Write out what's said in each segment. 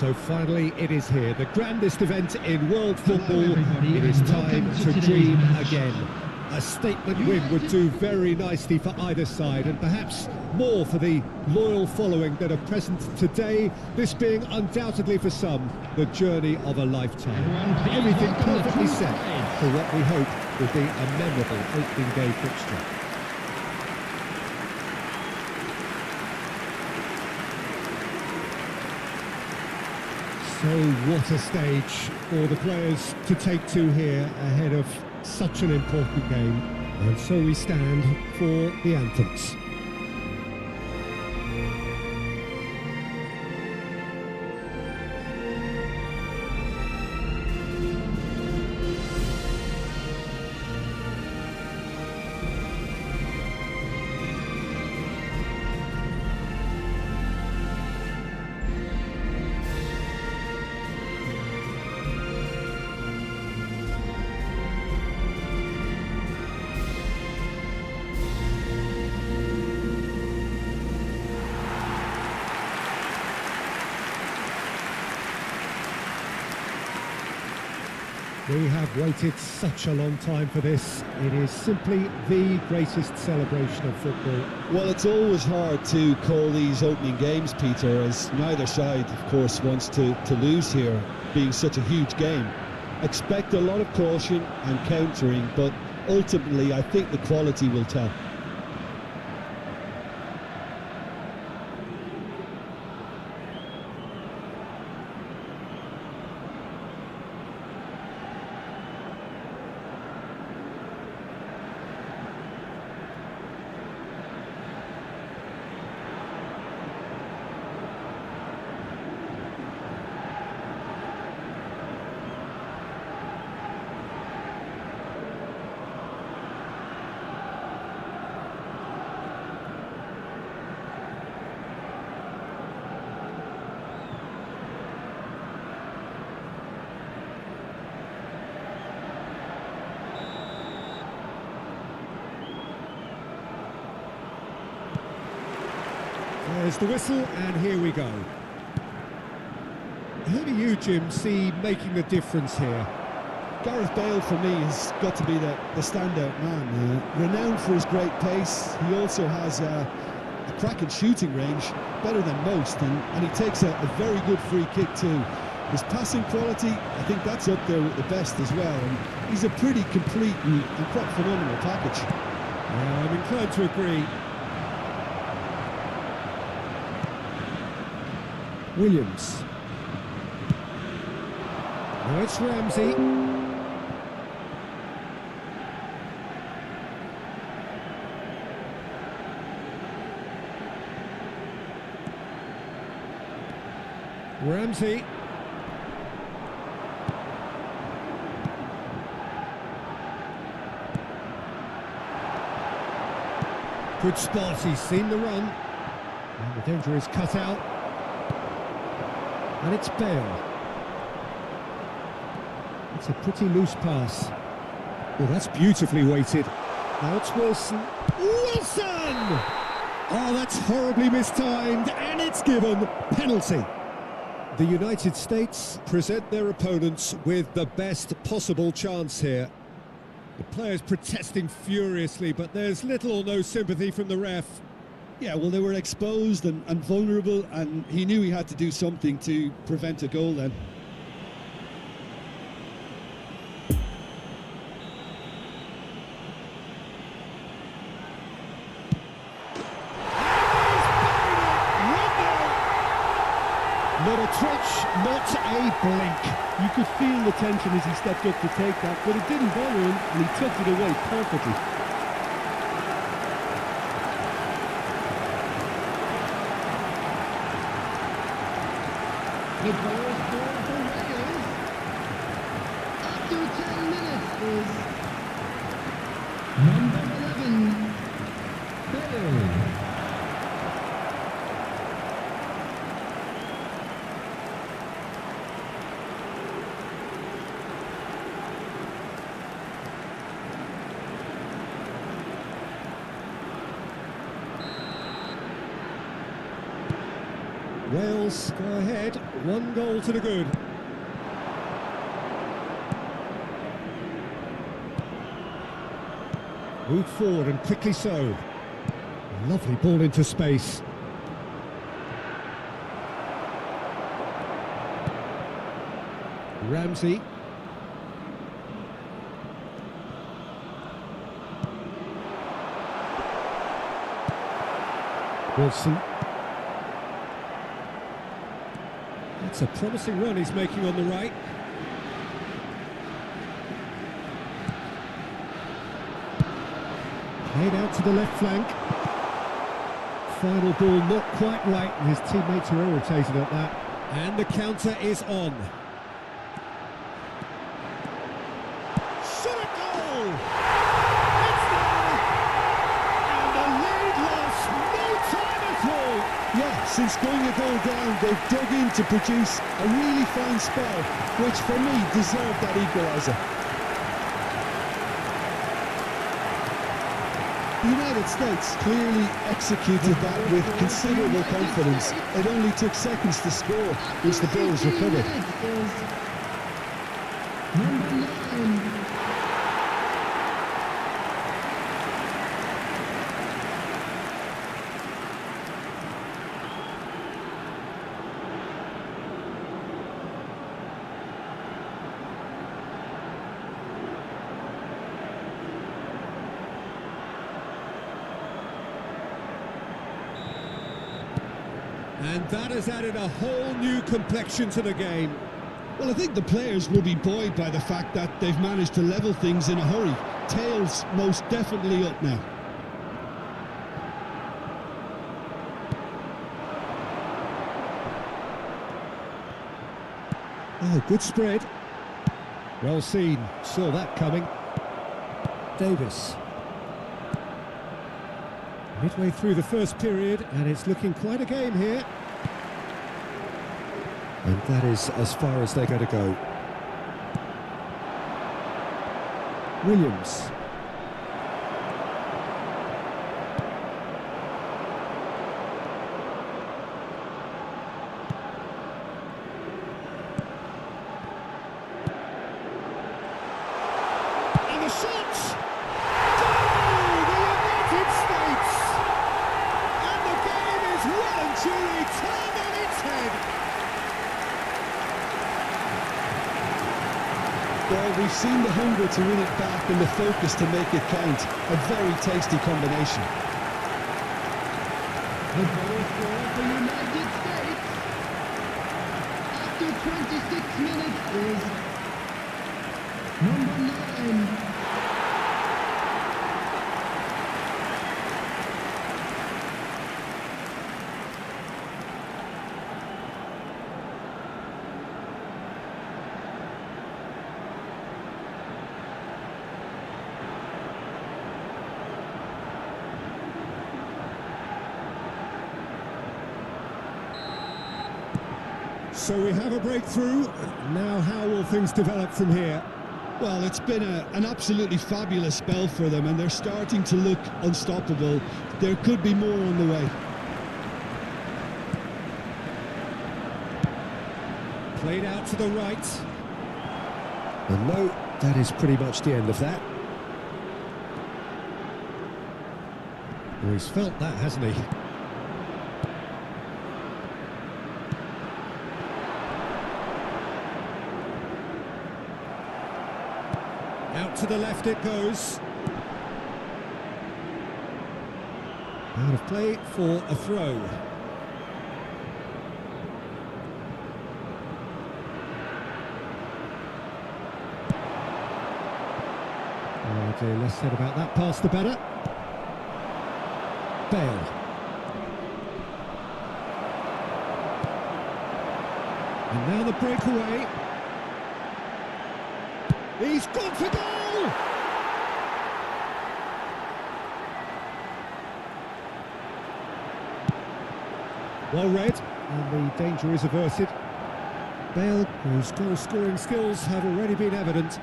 So finally it is here, the grandest event in world football. It is time to dream again. A statement win would do very nicely for either side, and perhaps more for the loyal following that are present today, this being undoubtedly for some the journey of a lifetime. Everything perfectly set for what we hope will be a memorable opening day fixture. So what a stage for the players to take to here ahead of such an important game. And so we stand for the anthems. We have waited such a long time for this. It is simply the greatest celebration of football. Well, it's always hard to call these opening games, Peter, as neither side, of course, wants to lose here, being such a huge game. Expect a lot of caution and countering, but ultimately I think the quality will tell. There's the whistle, and here we go. Who do you, Jim, see making the difference here? Gareth Bale, for me, has got to be the standout man. Renowned for his great pace, he also has a cracking shooting range, better than most, and he takes a very good free kick too. His passing quality, I think that's up there with the best as well, and he's a pretty complete and quite phenomenal package. Yeah, I'm inclined to agree. Williams. Now it's Ramsey. Ramsey. Good spot, he's seen the run. And the danger is cut out. And it's Bale. It's a pretty loose pass. Oh, that's beautifully weighted. Now it's Wilson. Wilson! Oh, that's horribly mistimed, and it's given penalty. The United States present their opponents with the best possible chance here. The players protesting furiously, but there's little or no sympathy from the ref. Yeah, well, they were exposed and vulnerable, and he knew he had to do something to prevent a goal then. Not a twitch, not a blink. You could feel the tension as he stepped up to take that, but it didn't bother him, and he took it away perfectly. The goal scored for Wales after 10 minutes is number 11, Bale. Wales go ahead. One goal to the good. Moved forward and quickly so. Lovely ball into space. Ramsey. Wilson. That's a promising run he's making on the right. Played out to the left flank. Final ball not quite right, and his teammates are irritated at that. And the counter is on. Shot a goal! It's there! And the lead lost no time at all! Yeah, since going a goal down, they've dug in to produce a really fine spell, which for me deserved that equaliser. The United States clearly executed that with considerable confidence. It only took seconds to score, which the Bulls recovered. Number 9. And that has added a whole new complexion to the game. Well, I think the players will be buoyed by the fact that they've managed to level things in a hurry. Tails most definitely up now. Oh, good spread. Well seen, saw that coming. Davis. Midway through the first period, and it's looking quite a game here. And that is as far as they're going to go. Williams. And the shot! Goal! The United States! And the game is well and truly turned on its head. Well, we've seen the hunger to win it back and the focus to make it count. A very tasty combination. The goal scorer for United States after 26 minutes is number 9. So we have a breakthrough. Now how will things develop from here? Well, it's been an absolutely fabulous spell for them, and they're starting to look unstoppable. There could be more on the way. Played out to the right. And no, that is pretty much the end of that. Well, he's felt that, hasn't he? Out to the left it goes. Out of play for a throw. Oh dear, less said about that pass the better. Bale. And now the breakaway. He's gone for goal! Well read, and the danger is averted. Bale, whose goal-scoring skills have already been evident.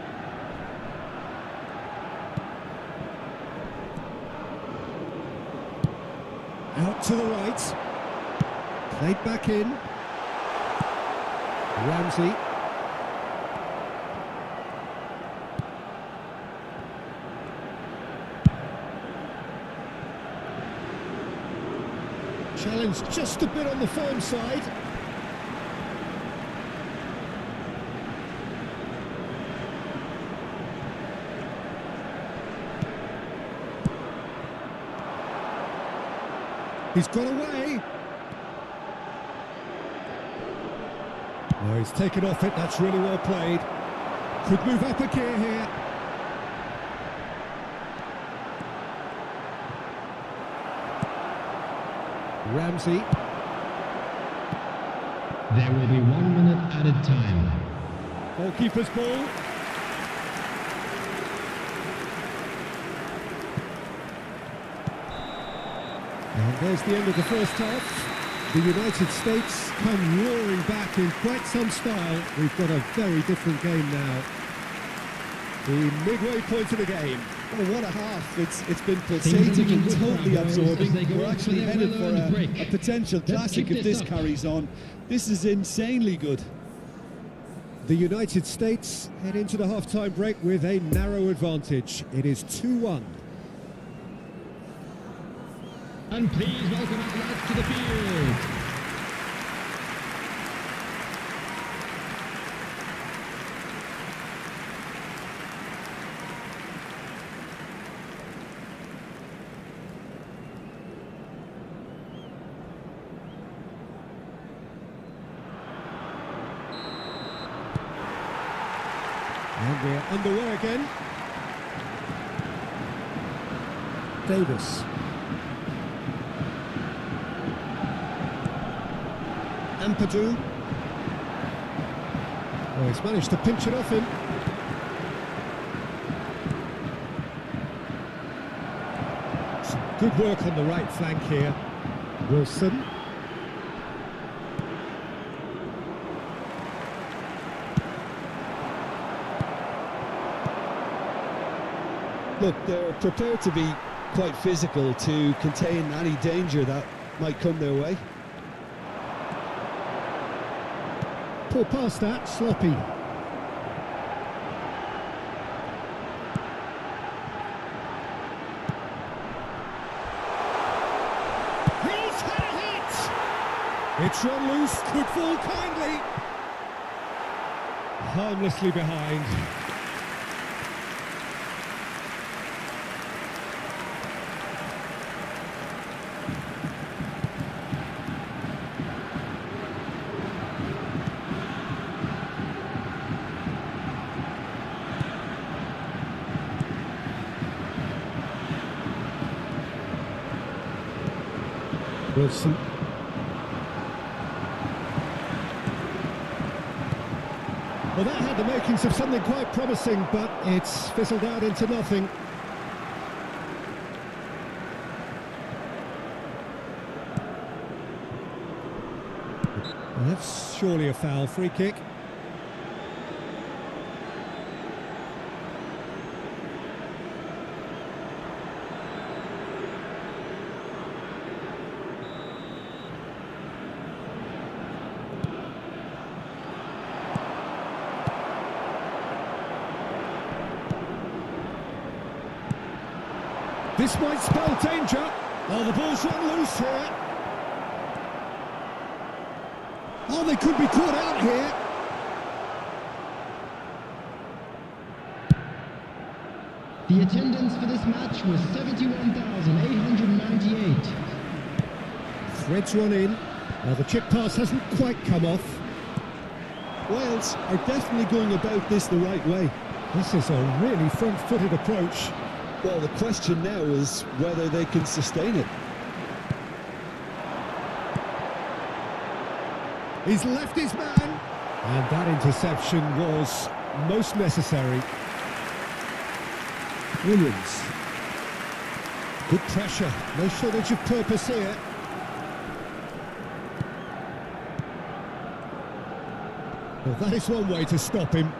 Out to the right. Played back in. Ramsey. Challenge just a bit on the firm side. He's got away. Oh, he's taken off it. That's really well played. Could move up a gear here. Ramsey. There will be 1 minute added time. Goalkeeper's ball. And there's the end of the first half. The United States come roaring back in quite some style. We've got a very different game now. The midway point of the game. Oh, what a half. It's been pulsating and totally absorbing. We're actually headed for a potential classic if this carries on. This is insanely good. The United States head into the half-time break with a narrow advantage. It is 2-1. And please welcome our lads to the field. And we're underway again. Davis. Ampadu. Oh, he's managed to pinch it off him. Some good work on the right flank here. Wilson. Look, they're prepared to be quite physical to contain any danger that might come their way. Poor pass that, sloppy. He's had a hit! It's run loose, could fall kindly. Harmlessly behind. Wilson. Well, that had the makings of something quite promising, but it's fizzled out into nothing. That's surely a foul. Free kick. This might spell danger. Oh, the ball's run loose here. Oh, they could be caught out here. The attendance for this match was 71,898. Threads run in. Now the chip pass hasn't quite come off. Wales are definitely going about this the right way. This is a really front-footed approach. Well, the question now is whether they can sustain it. He's left his man. And that interception was most necessary. Williams. Good pressure. No shortage of purpose here. Well, that is one way to stop him.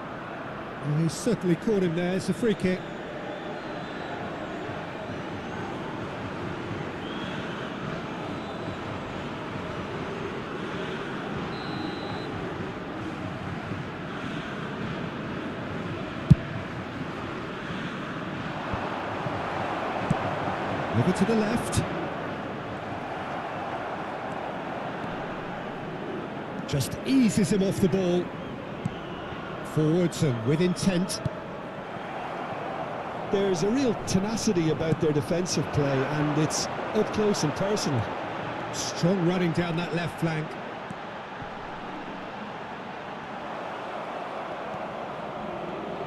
And he's certainly caught him there. It's a free kick. Over to the left. Just eases him off the ball. Forwards and with intent. There's a real tenacity about their defensive play, and it's up close and personal. Strong running down that left flank.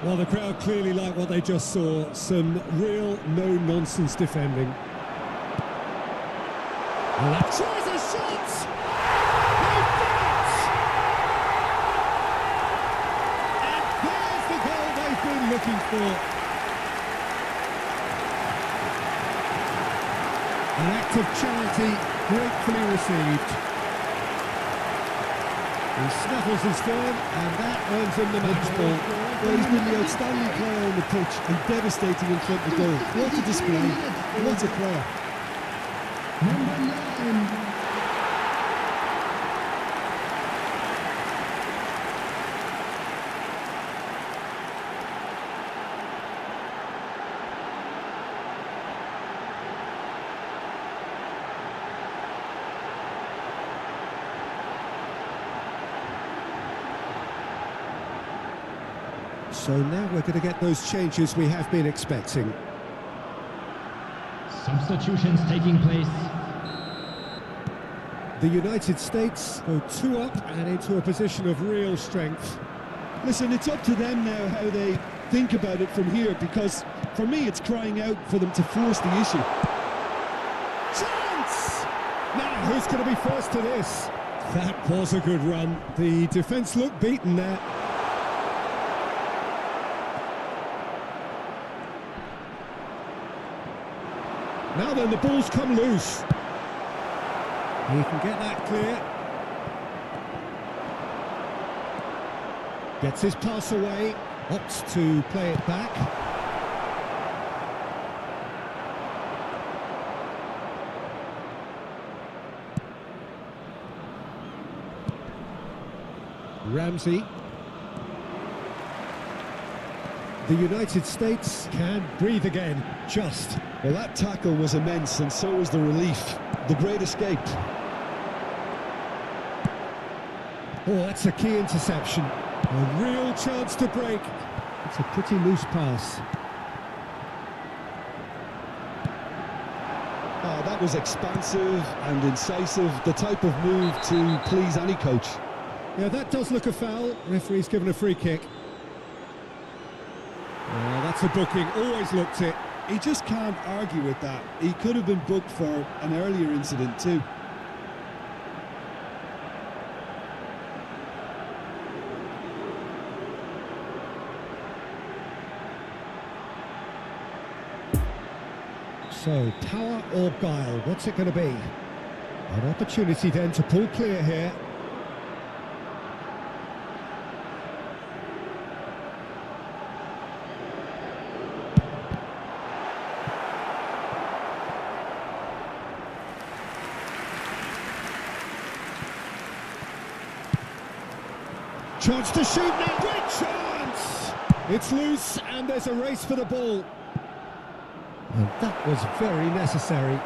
Well, the crowd clearly like what they just saw. Some real no-nonsense defending. And that tries a shot! They've done it! And there's the goal they've been looking for. An act of charity gratefully received. He snuffles his form, and that earns him the match ball. Well, he's been the outstanding player on the pitch and devastating in front of goal. What a display, what a player. Number 9. So now we're going to get those changes we have been expecting. Substitutions taking place. The United States go 2 up and into a position of real strength. Listen, it's up to them now how they think about it from here, because for me it's crying out for them to force the issue. Chance! Now, who's going to be first to this? That was a good run. The defence looked beaten there. Now then, the ball's come loose. He can get that clear. Gets his pass away, opts to play it back. Ramsey. The United States can breathe again, just. Well, that tackle was immense, and so was the relief. The great escape. Oh, that's a key interception. A real chance to break. It's a pretty loose pass. Oh, that was expansive and incisive, the type of move to please any coach. Yeah, that does look a foul. Referee's given a free kick. Oh, that's a booking, always looked it. He just can't argue with that. He could have been booked for an earlier incident too. So, power or guile, what's it going to be? An opportunity then to pull clear here. Chance to shoot now, great chance! It's loose and there's a race for the ball. And that was very necessary.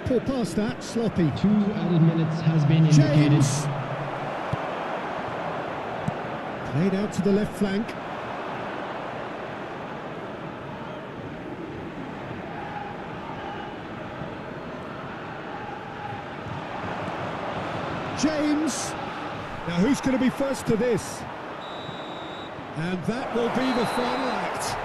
Pull past that, sloppy. 2 added minutes has been indicated. James! Played out to the left flank. James! Now who's going to be first to this? And that will be the final act.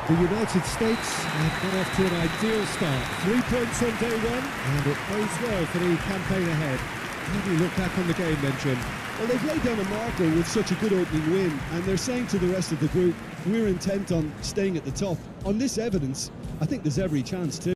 The United States have got off to an ideal start. 3 points on day one, and it bodes well for the campaign ahead. How do you look back on the game then, Jim? Well, they've laid down a marker with such a good opening win, and they're saying to the rest of the group, we're intent on staying at the top. On this evidence, I think there's every chance too.